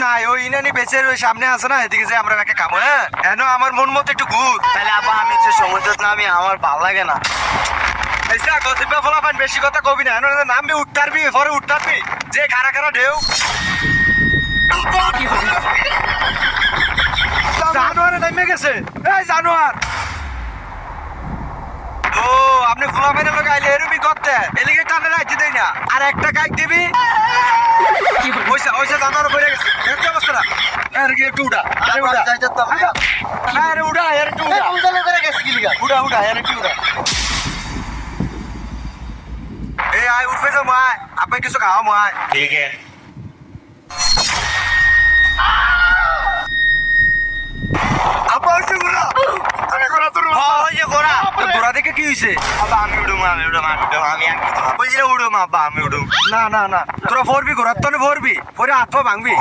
নাই, ওই ইনানি বেচের ওই সামনে আছে না, এদিকে যে আমরা একে খাবো। হ্যাঁ এনো আমার মন মতো একটু ঘুর। তাহলে আব্বা আমি যে সমুদ্র নামি আমার ভালো লাগে না। এইসা গতিবা ফলাফান বেশি কথা কবি না, এনো নামবি উঠতারবি পরে উঠতারবি যে খারা খারা ঢেউ। জানোয়ারে নেমে গেছে, এই জানোয়ার। ও আপনি ফলাফানের লোক আইলে এরবি করতে এলিগে টানে রাখতে দেই না, আর একটা কাইক দিবি ওইসা ওইসা জানোয়ার পড়ে গেছে। এর কি অবস্থা না, এর কি একটু উড়া, আরে উড়া আরে উড়া, এর একটু উড়া উড়া উড়া, এর একটু উড়া। এই আয় উঠবে যাও মায়, আপনি কিছু খাওয়া মায়। ঠিক আছে আপা হচ্ছে ঘোড়া, আরে ঘোড়া তোর ওই যে গোড়া ঘোড়া দেখে কি হইছে? আব্বা আমি উড়ুম আমি আমি বলছি উড়ুম আব্বা আমি উড়ুম। না না না, তোরা ভরবি ঘোড়ার তনে ভরবি, পরে হাত পা ভাঙবি।